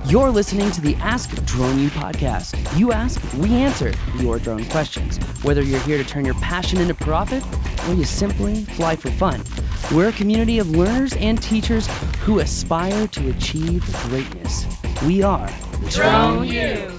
You're listening to the Ask Drone U podcast. You ask, we answer your drone questions. Whether you're here to turn your passion into profit or you simply fly for fun, we're a community of learners and teachers who aspire to achieve greatness. We are Drone U.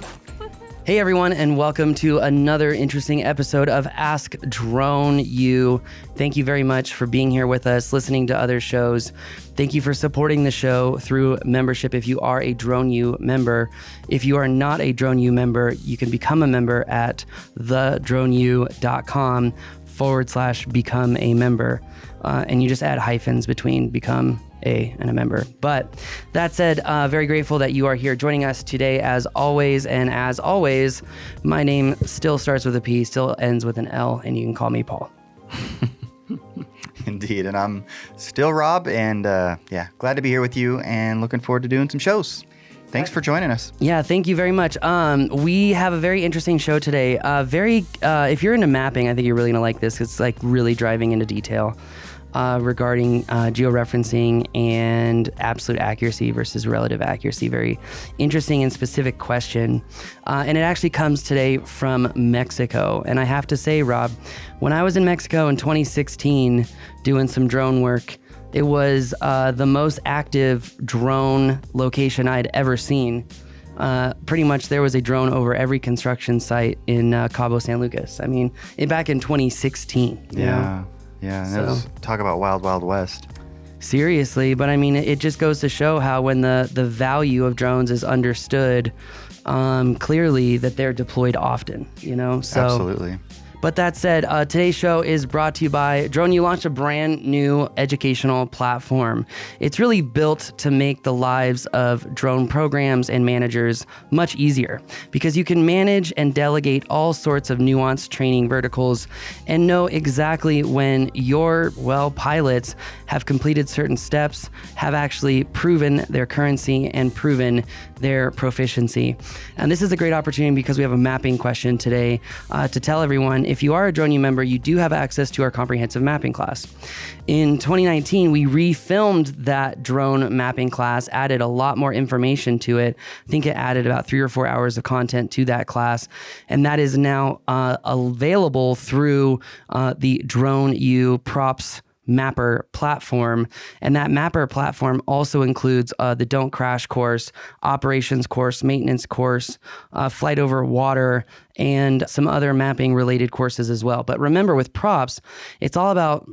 Hey everyone, and welcome to another interesting episode of Ask Drone U. Thank you very much for being here with us, listening to other shows. Thank you for supporting the show through membership if you are a Drone U member. If you are not a Drone U member, you can become a member at thedroneu.com/become a member. And you just add hyphens between become a and a member. But that said, very grateful that you are here joining us today as always. And as always, my name still starts with a P, still ends with an L, and you can call me Paul. Indeed. And I'm still Rob, and glad to be here with you and looking forward to doing some shows. Thanks for joining us. Yeah, thank you very much. We have a very interesting show today. If you're into mapping, I think you're really gonna like this. It's like really driving into detail regarding georeferencing and absolute accuracy versus relative accuracy. Very interesting and specific question. And it actually comes today from Mexico. And I have to say, Rob, when I was in Mexico in 2016 doing some drone work, it was the most active drone location I'd ever seen. Pretty much there was a drone over every construction site in Cabo San Lucas. I mean, back in 2016. Yeah. And So, talk about Wild Wild West. Seriously, but I mean, it just goes to show how when the value of drones is understood, clearly that they're deployed often, you know? So, Absolutely. But that said, today's show is brought to you by Drone U. Launched a brand new educational platform. It's really built to make the lives of drone programs and managers much easier because you can manage and delegate all sorts of nuanced training verticals and know exactly when your, pilots have completed certain steps, have actually proven their currency and proven their proficiency. And this is a great opportunity because we have a mapping question today to tell everyone, if you are a Drone U member, you do have access to our comprehensive mapping class. In 2019, we refilmed that drone mapping class, added a lot more information to it. I think it added about 3 or 4 hours of content to that class. And that is now available through the Drone U Props Mapper platform. And that Mapper platform also includes the Don't Crash course, operations course, maintenance course, flight over water, and some other mapping related courses as well. But remember, with props, it's all about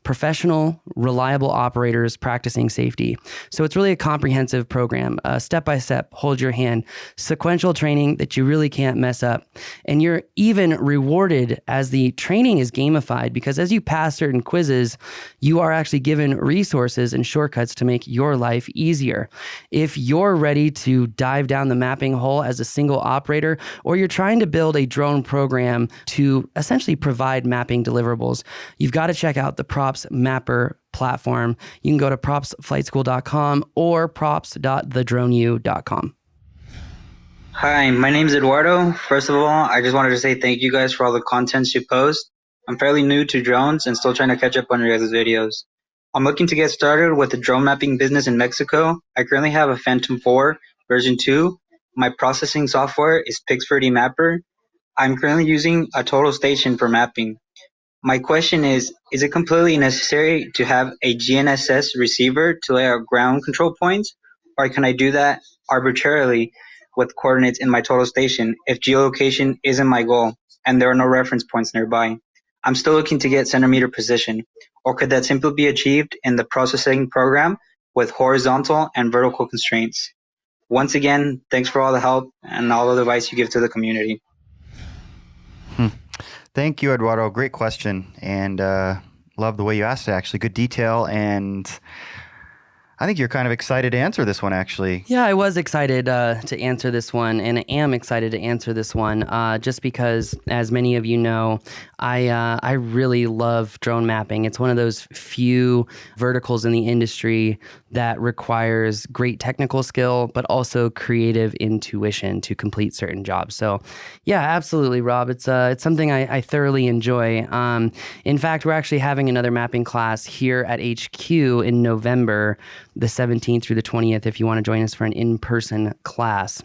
professional, reliable operators practicing safety. So it's really a comprehensive program, step-by-step, hold your hand, sequential training that you really can't mess up. And you're even rewarded as the training is gamified because as you pass certain quizzes, you are actually given resources and shortcuts to make your life easier. If you're ready to dive down the mapping hole as a single operator, or you're trying to build a drone program to essentially provide mapping deliverables, you've got to check out the Props Mapper platform. You can go to propsflightschool.com or props.thedroneu.com. Hi, my name is Eduardo. First of all, I just wanted to say thank you guys for all the contents you post. I'm fairly new to drones and still trying to catch up on your guys' videos. I'm looking to get started with the drone mapping business in Mexico. I currently have a Phantom 4 version 2. My processing software is Pix4D Mapper. I'm currently using a total station for mapping. My question is it completely necessary to have a GNSS receiver to lay out ground control points, or can I do that arbitrarily with coordinates in my total station if geolocation isn't my goal and there are no reference points nearby? I'm still looking to get centimeter position, or could that simply be achieved in the processing program with horizontal and vertical constraints? Once again, thanks for all the help and all the advice you give to the community. Thank you, Eduardo. Great question. And love the way you asked it, actually. Good detail. And I think you're kind of excited to answer this one, actually. Yeah, I was excited to answer this one, and I am excited to answer this one just because, as many of you know, I really love drone mapping. It's one of those few verticals in the industry that requires great technical skill, but also creative intuition to complete certain jobs. So yeah, absolutely, Rob. It's something I thoroughly enjoy. In fact, we're actually having another mapping class here at HQ in November, the 17th through the 20th, if you want to join us for an in-person class.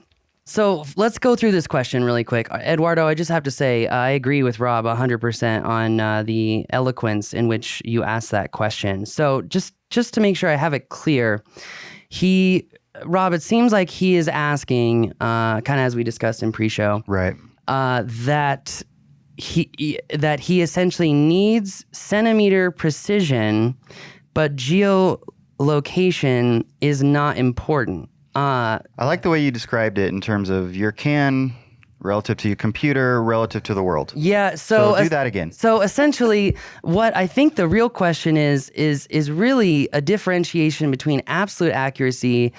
So let's go through this question really quick. Eduardo, I just have to say, I agree with Rob 100% on the eloquence in which you asked that question. So just to make sure I have it clear, Rob, it seems like he is asking, kind of as we discussed in pre-show, Right. That he essentially needs centimeter precision, but geolocation is not important. I like the way you described it in terms of your can relative to your computer, relative to the world. Yeah, So do that again. So essentially, what I think the real question is really a differentiation between absolute accuracy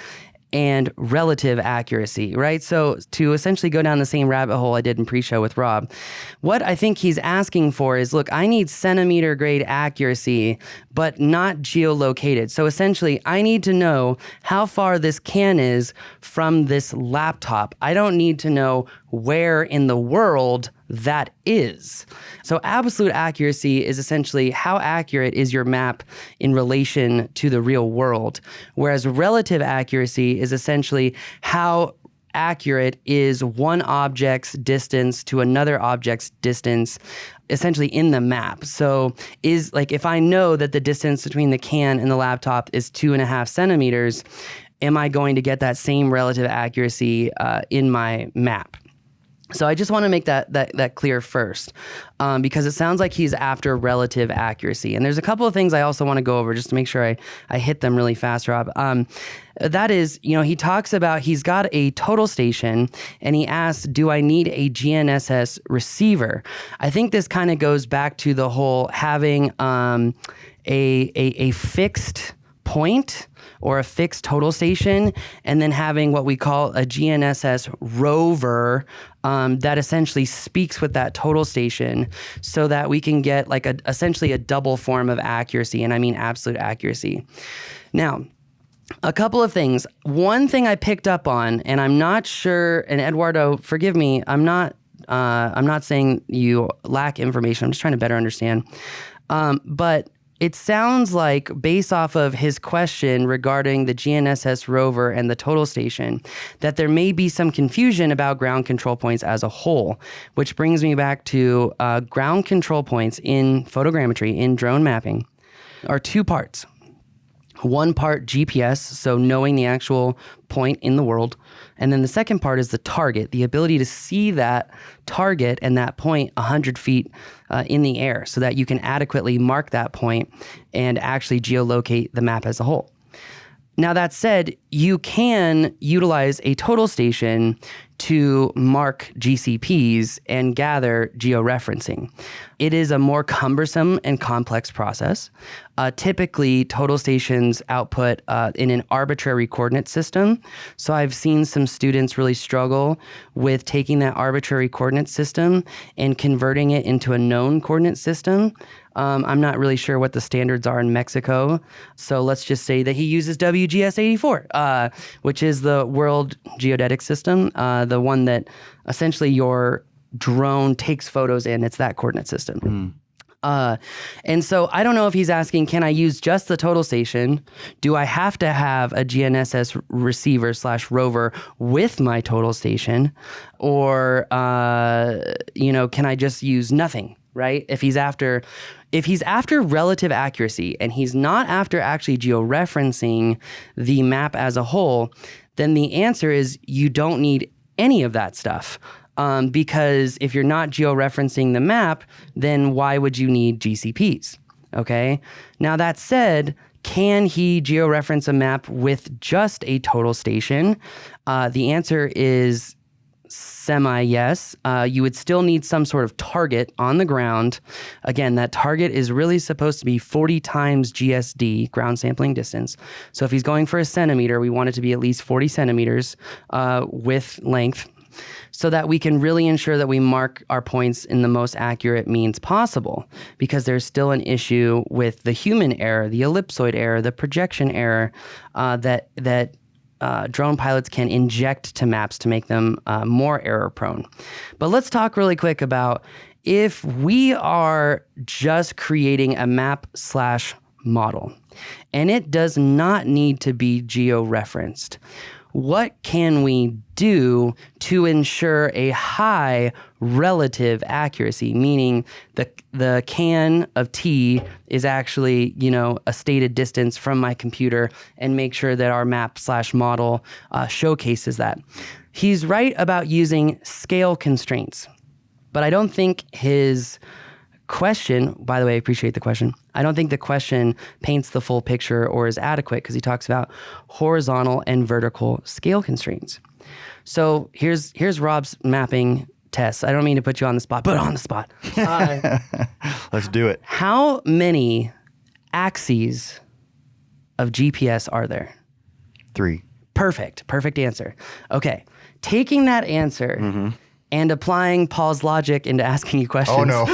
and relative accuracy, right? So to essentially go down the same rabbit hole I did in pre-show with Rob, what I think he's asking for is, look, I need centimeter grade accuracy, but not geolocated. So essentially, I need to know how far this can is from this laptop. I don't need to know where in the world that is. So absolute accuracy is essentially how accurate is your map in relation to the real world, whereas relative accuracy is essentially how accurate is one object's distance to another object's distance essentially in the map. So is like, if I know that the distance between the can and the laptop is 2.5 centimeters, am I going to get that same relative accuracy in my map? So I just want to make that clear first, because it sounds like he's after relative accuracy. And there's a couple of things I also want to go over just to make sure I hit them really fast, Rob. That is, he talks about he's got a total station and he asks, do I need a GNSS receiver? I think this kind of goes back to the whole having a fixed point or a fixed total station, and then having what we call a GNSS rover that essentially speaks with that total station so that we can get like essentially a double form of accuracy, and I mean absolute accuracy. Now, a couple of things. One thing I picked up on, and I'm not sure, and Eduardo, forgive me, I'm not saying you lack information, I'm just trying to better understand. But it sounds like, based off of his question regarding the GNSS rover and the total station, that there may be some confusion about ground control points as a whole, which brings me back to ground control points in photogrammetry, in drone mapping, are two parts. One part GPS, so knowing the actual point in the world. And then the second part is the target, the ability to see that target and that point 100 feet in the air so that you can adequately mark that point and actually geolocate the map as a whole. Now, that said, you can utilize a total station to mark GCPs and gather georeferencing. It is a more cumbersome and complex process. Typically, total stations output in an arbitrary coordinate system. So I've seen some students really struggle with taking that arbitrary coordinate system and converting it into a known coordinate system. I'm not really sure what the standards are in Mexico. So let's just say that he uses WGS84, which is the World Geodetic System, the one that essentially your drone takes photos in. It's that coordinate system. And so I don't know if he's asking, can I use just the total station? Do I have to have a GNSS receiver / rover with my total station? Or, can I just use nothing, right? If he's after relative accuracy and he's not after actually georeferencing the map as a whole, then the answer is you don't need any of that stuff. Because if you're not georeferencing the map, then why would you need GCPs? Okay. Now, that said, can he georeference a map with just a total station? The answer is semi-yes. You would still need some sort of target on the ground. Again, that target is really supposed to be 40 times GSD, ground sampling distance. So if he's going for a centimeter, we want it to be at least 40 centimeters with length. so that we can really ensure that we mark our points in the most accurate means possible, because there's still an issue with the human error, the ellipsoid error, the projection error that drone pilots can inject to maps to make them more error prone. But let's talk really quick about if we are just creating a map/model and it does not need to be geo-referenced, what can we do to ensure a high relative accuracy, meaning the can of tea is actually, a stated distance from my computer, and make sure that our map/model showcases that? He's right about using scale constraints, but I don't think his question, by the way, I appreciate the question. I don't think the question paints the full picture or is adequate, because he talks about horizontal and vertical scale constraints. So here's Rob's mapping test. I don't mean to put you on the spot, but on the spot. Let's do it. How many axes of GPS are there? 3. Perfect answer. Okay, taking that answer and applying Paul's logic into asking you questions. Oh no!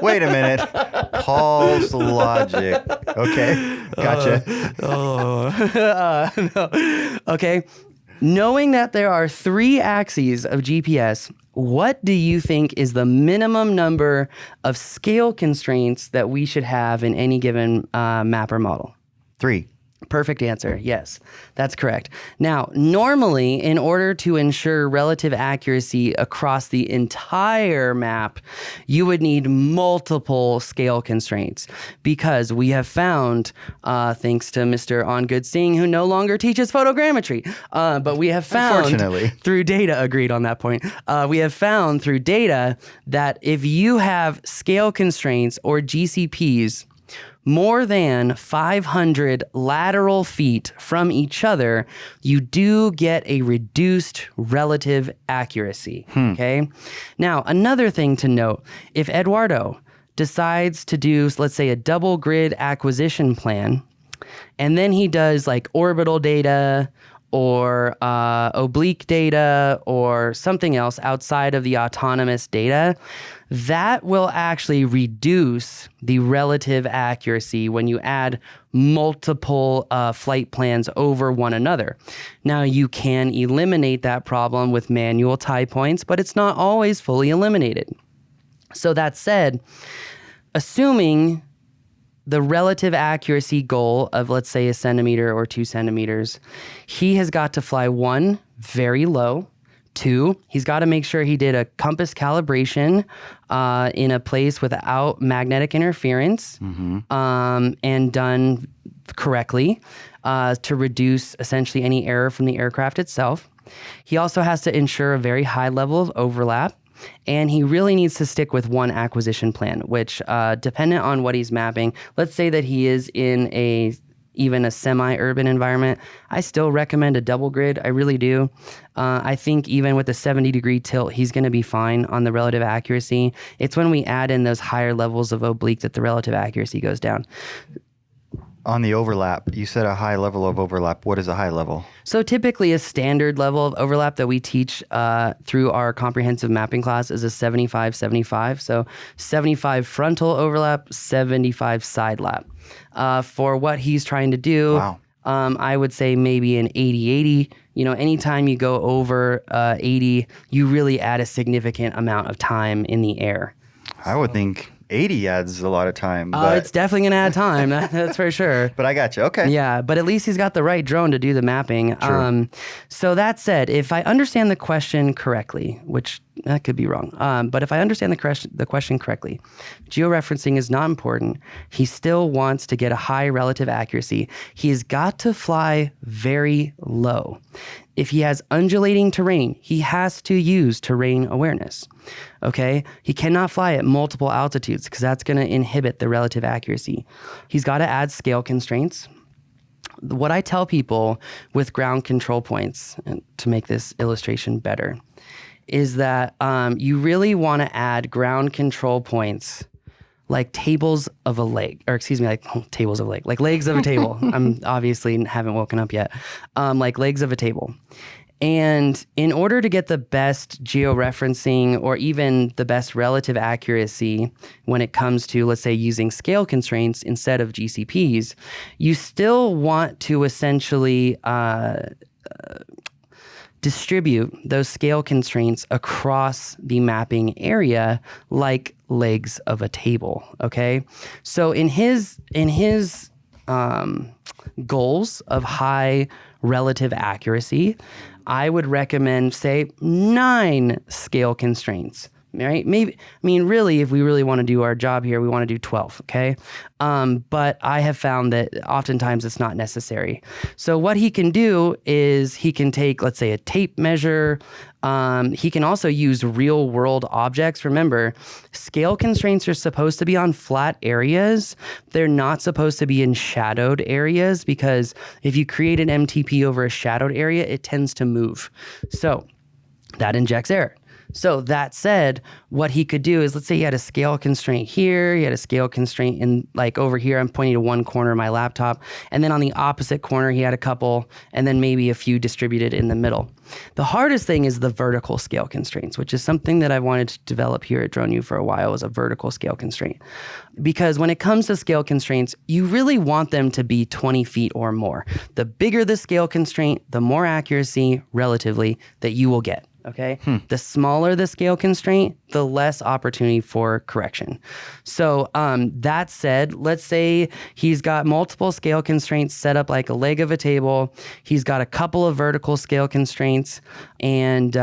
Wait a minute. Paul's logic. Okay, gotcha. No. Okay. Knowing that there are 3 axes of GPS, what do you think is the minimum number of scale constraints that we should have in any given map or model? 3. Perfect answer. Yes, that's correct. Now, normally, in order to ensure relative accuracy across the entire map, you would need multiple scale constraints, because we have found, thanks to Mr. On Good Singh, who no longer teaches photogrammetry, but we have found Unfortunately. through data, agreed on that point, we have found through data that if you have scale constraints or GCPs more than 500 lateral feet from each other, you do get a reduced relative accuracy. Okay. Now, another thing to note, if Eduardo decides to do, let's say, a double grid acquisition plan, and then he does like orbital data or oblique data or something else outside of the autonomous data, that will actually reduce the relative accuracy when you add multiple flight plans over one another. Now, you can eliminate that problem with manual tie points, but it's not always fully eliminated. So that said, assuming the relative accuracy goal of, let's say, 1 centimeter or 2 centimeters, he has got to fly 1, very low. 2, he's got to make sure he did a compass calibration in a place without magnetic interference and done correctly to reduce essentially any error from the aircraft itself. He also has to ensure a very high level of overlap. And he really needs to stick with one acquisition plan, which, dependent on what he's mapping, let's say that he is in even a semi-urban environment, I still recommend a double grid. I really do. I think even with a 70-degree tilt, he's going to be fine on the relative accuracy. It's when we add in those higher levels of oblique that the relative accuracy goes down. On the overlap, you said a high level of overlap. What is a high level? So typically a standard level of overlap that we teach through our comprehensive mapping class is a 75-75. So 75 frontal overlap, 75 side lap. For what he's trying to do, I would say maybe an 80-80. Anytime you go over 80, you really add a significant amount of time in the air. I would think 80 adds a lot of time. It's definitely going to add time. That's for sure. But I got you. Okay. Yeah, but at least he's got the right drone to do the mapping. True. So that said, if I understand the question correctly, which that could be wrong, but if I understand the question correctly, georeferencing is not important. He still wants to get a high relative accuracy. He's got to fly very low. If he has undulating terrain, he has to use terrain awareness. Okay? He cannot fly at multiple altitudes because that's going to inhibit the relative accuracy. He's got to add scale constraints. What I tell people with ground control points, and to make this illustration better, is that you really want to add ground control points like tables of a leg, or excuse me, tables of a leg, like legs of a table. I'm obviously haven't woken up yet. Like legs of a table. And in order to get the best georeferencing or even the best relative accuracy when it comes to, let's say, using scale constraints instead of GCPs, you still want to essentially distribute those scale constraints across the mapping area like legs of a table, okay? So in his goals of high relative accuracy, I would recommend, say, 9 scale constraints, right? Maybe, I mean, really, if we really want to do our job here, we want to do 12, okay? But I have found that oftentimes it's not necessary. So what he can do is he can take, let's say, a tape measure. He can also use real world objects. Remember, scale constraints are supposed to be on flat areas. They're not supposed to be in shadowed areas, because if you create an MTP over a shadowed area, it tends to move. So that injects error. So that said, what he could do is, let's say he had a scale constraint here, he had a scale constraint in, like, over here, I'm pointing to one corner of my laptop, and then on the opposite corner he had a couple, and then maybe a few distributed in the middle. The hardest thing is the vertical scale constraints, which is something that I wanted to develop here at DroneU for a while, was a vertical scale constraint. Because when it comes to scale constraints, you really want them to be 20 feet or more. The bigger the scale constraint, the more accuracy relatively that you will get. Okay. The smaller the scale constraint, the less opportunity for correction. So that said, let's say he's got multiple scale constraints set up like a leg of a table. He's got a couple of vertical scale constraints, and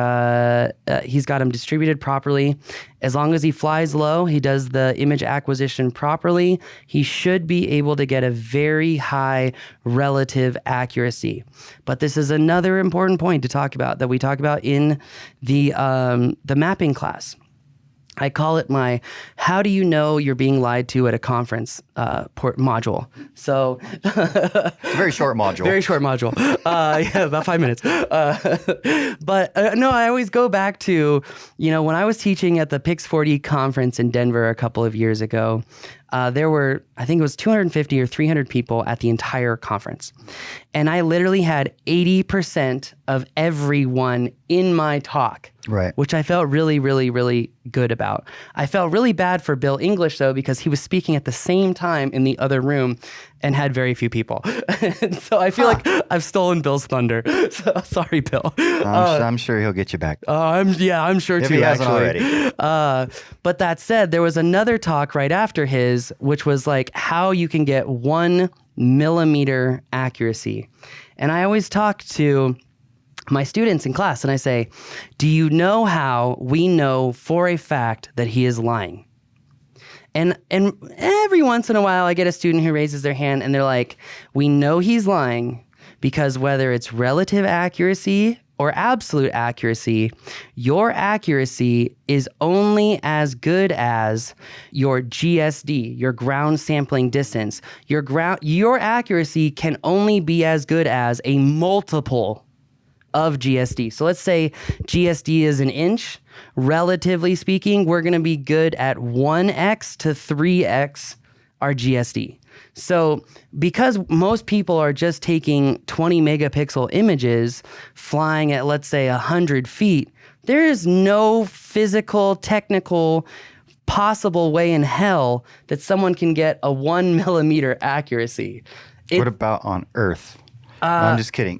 he's got them distributed properly. As long as he flies low, he does the image acquisition properly, he should be able to get a very high relative accuracy. But this is another important point to talk about that we talk about in the mapping class. I call it my "How do you know you're being lied to at a conference" module. So It's a very short module. Very short module. Yeah, about 5 minutes. But no, I always go back to, when I was teaching at the Pix 40 conference in Denver a couple of years ago, there were, I think it was 250 or 300 people at the entire conference. And I literally had 80% of everyone in my talk. Right. Which I felt really, really, really good about. I felt really bad for Bill English, though, because he was speaking at the same time in the other room and had very few people. And so I feel like I've stolen Bill's thunder. So, sorry, Bill. I'm sure he'll get you back. I'm sure if too, he hasn't actually. already. But that said, there was another talk right after his, which was like how you can get 1 millimeter accuracy. And I always talk to my students in class and I say, do you know how we know for a fact that he is lying? And every once in a while I get a student who raises their hand and they're like, we know he's lying because whether it's relative accuracy or absolute accuracy, your accuracy is only as good as your GSD, your ground sampling distance. Your accuracy can only be as good as a multiple of GSD. So let's say GSD is an inch. Relatively speaking, we're going to be good at 1x to 3x our GSD. So because most people are just taking 20 megapixel images flying at, let's say, 100 feet, there is no physical, technical, possible way in hell that someone can get a 1 millimeter accuracy. What about on Earth? No, I'm just kidding.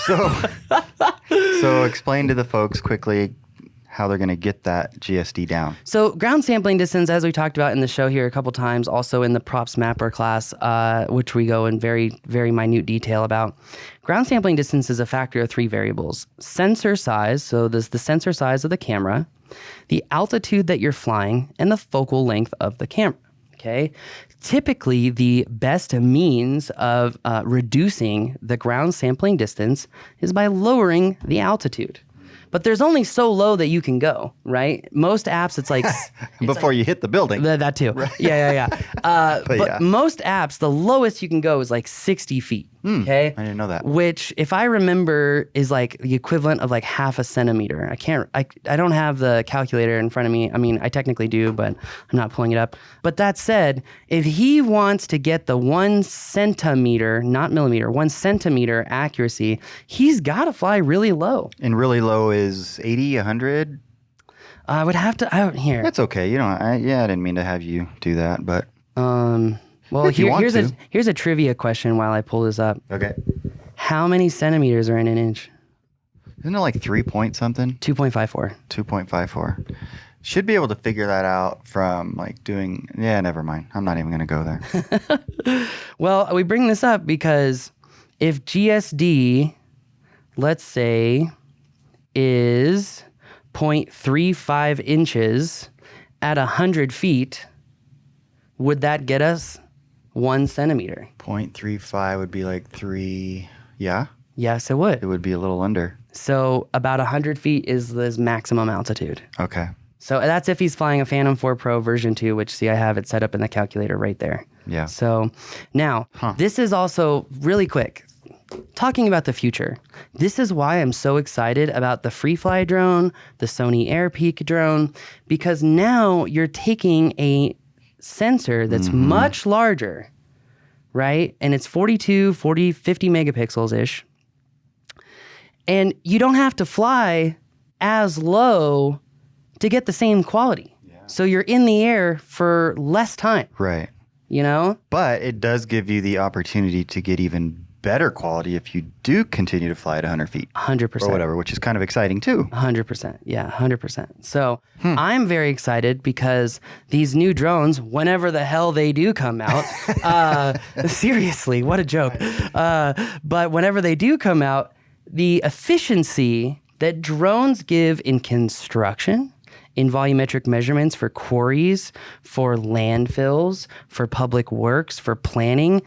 So explain to the folks quickly how they're going to get that GSD down. So ground sampling distance, as we talked about in the show here a couple times, also in the props mapper class, which we go in very, very minute detail about. Ground sampling distance is a factor of 3 variables. Sensor size, so there's the sensor size of the camera, the altitude that you're flying, and the focal length of the camera. Okay. Typically, the best means of reducing the ground sampling distance is by lowering the altitude. But there's only so low that you can go, right? Most apps, it's like... Before you hit the building. That too. Right. Yeah. But yeah. most apps, the lowest you can go is like 60 feet. Okay. I didn't know that. Which, if I remember, is like the equivalent of like half a centimeter. I don't have the calculator in front of me. I mean, I technically do, but I'm not pulling it up. But that said, if he wants to get the 1 centimeter, not millimeter, 1 centimeter accuracy, he's got to fly really low. And really low is 80, 100? I would have to, here. That's okay. You know, I didn't mean to have you do that, but. Well, if you want to. here's a trivia question while I pull this up. Okay. How many centimeters are in an inch? Isn't it like 3 point something? 2.54. 2.54. Should be able to figure that out from like doing. Yeah, never mind. I'm not even going to go there. Well, we bring this up because if GSD, let's say, is 0.35 inches at 100 feet, would that get us 1 centimeter? 0.35 would be like 3. Yeah, Yes, it would. it would be a little under. So about 100 feet is his maximum altitude. Okay. So that's if he's flying a Phantom 4 Pro version 2, which, see, I have it set up in the calculator right there. Yeah. So now, this is also really quick. Talking about the future, this is why I'm so excited about the FreeFly drone, the Sony AirPeak drone, because now you're taking a sensor that's much larger, right? And it's 42, 40, 50 megapixels-ish. And you don't have to fly as low to get the same quality. Yeah. So you're in the air for less time, Right. you know? But it does give you the opportunity to get even better quality if you do continue to fly at 100 feet 100%. or whatever, which is kind of exciting too. 100%. Yeah, 100%. So I'm very excited because these new drones, whenever the hell they do come out, seriously, what a joke. But whenever they do come out, the efficiency that drones give in construction, in volumetric measurements for quarries, for landfills, for public works, for planning,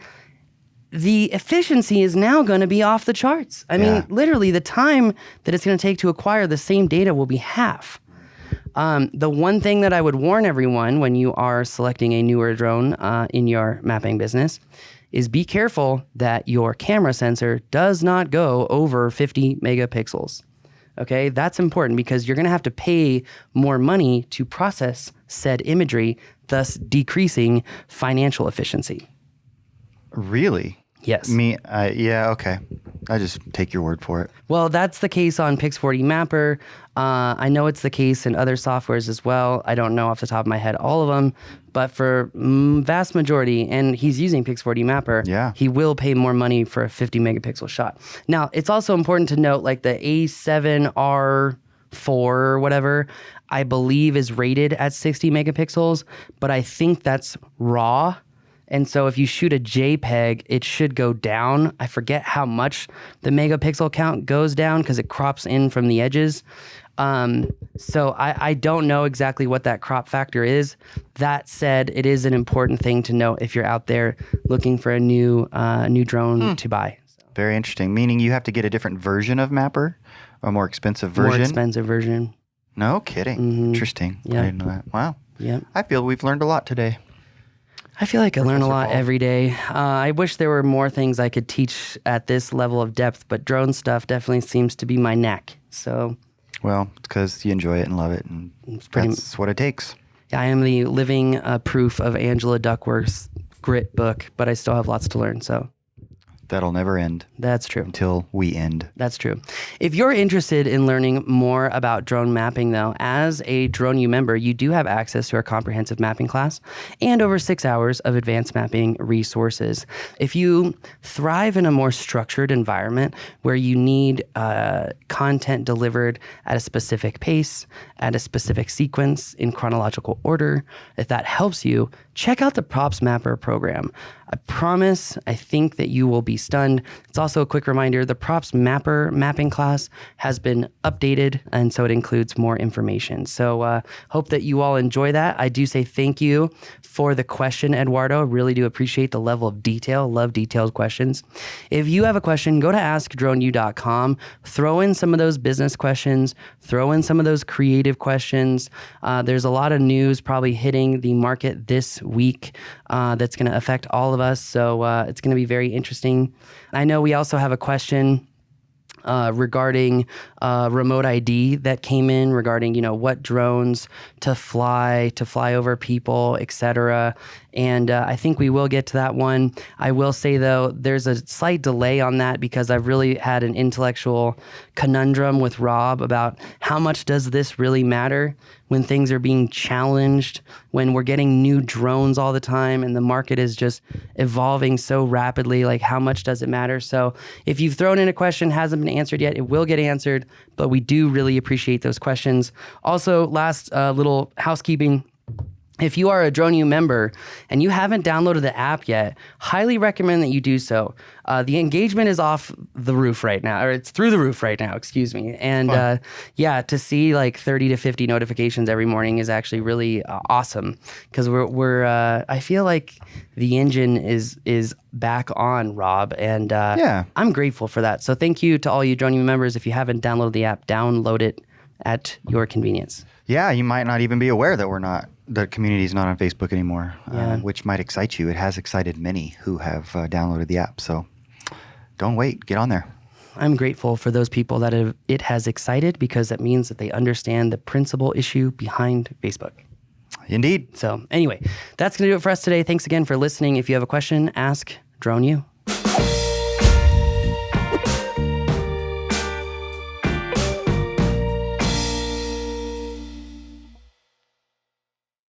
the efficiency is now going to be off the charts. I mean, literally, the time that it's going to take to acquire the same data will be half. The one thing that I would warn everyone when you are selecting a newer drone in your mapping business is be careful that your camera sensor does not go over 50 megapixels. Okay, that's important because you're going to have to pay more money to process said imagery, thus decreasing financial efficiency. Really? Yes. Yeah, okay. I just take your word for it. Well, that's the case on Pix40 Mapper. I know it's the case in other softwares as well. I don't know off the top of my head all of them, but for vast majority, and he's using Pix40 Mapper, he will pay more money for a 50 megapixel shot. Now, it's also important to note, like the A7R4 or whatever, I believe is rated at 60 megapixels, but I think that's RAW. And so if you shoot a JPEG, it should go down. I forget how much the megapixel count goes down because it crops in from the edges. So I don't know exactly what that crop factor is. That said, it is an important thing to note if you're out there looking for a new drone to buy. Very interesting. Meaning you have to get a different version of Mapper, a more expensive version? More expensive version. No kidding. Interesting. Yep. I didn't know that. Wow. Yep. I feel we've learned a lot today. I feel like I learn a lot Paul. every day. I wish there were more things I could teach at this level of depth, but drone stuff definitely seems to be my knack. So, well, it's because you enjoy it and love it, and that's what it takes. I am the living proof of Angela Duckworth's grit book, but I still have lots to learn. So that'll never end. That's true. Until we end. That's true. If you're interested in learning more about drone mapping, though, as a Drone U member, you do have access to our comprehensive mapping class and over 6 hours of advanced mapping resources. If you thrive in a more structured environment where you need content delivered at a specific pace, at a specific sequence, in chronological order, if that helps you, check out the Props Mapper program. I promise, I think that you will be stunned. It's also a quick reminder, the Props Mapper mapping class has been updated, and so it includes more information. So hope that you all enjoy that. I do say thank you for the question, Eduardo. Really do appreciate the level of detail. Love detailed questions. If you have a question, go to askdroneu.com. Throw in some of those business questions. Throw in some of those creative questions. There's a lot of news probably hitting the market this week that's going to affect all of us. So it's going to be very interesting happening. I know we also have a question regarding remote ID that came in regarding, what drones to fly over people, etc. And I think we will get to that one. I will say, though, there's a slight delay on that because I've really had an intellectual conundrum with Rob about how much does this really matter when things are being challenged, when we're getting new drones all the time and the market is just evolving so rapidly. Like, how much does it matter? So if you've thrown in a question, hasn't been answered yet, it will get answered, but we do really appreciate those questions. Also, last little housekeeping. If you are a DroneU member and you haven't downloaded the app yet, highly recommend that you do so. The engagement is off the roof right now, or it's through the roof right now, excuse me. And to see like 30 to 50 notifications every morning is actually really awesome because we're I feel like the engine is back on, Rob, and I'm grateful for that. So thank you to all you DroneU members. If you haven't downloaded the app, download it at your convenience. Yeah, you might not even be aware that the community is not on Facebook anymore, which might excite you. It has excited many who have downloaded the app. So don't wait. Get on there. I'm grateful for those people that it has excited because that means that they understand the principal issue behind Facebook. Indeed. So anyway, that's going to do it for us today. Thanks again for listening. If you have a question, ask DroneU.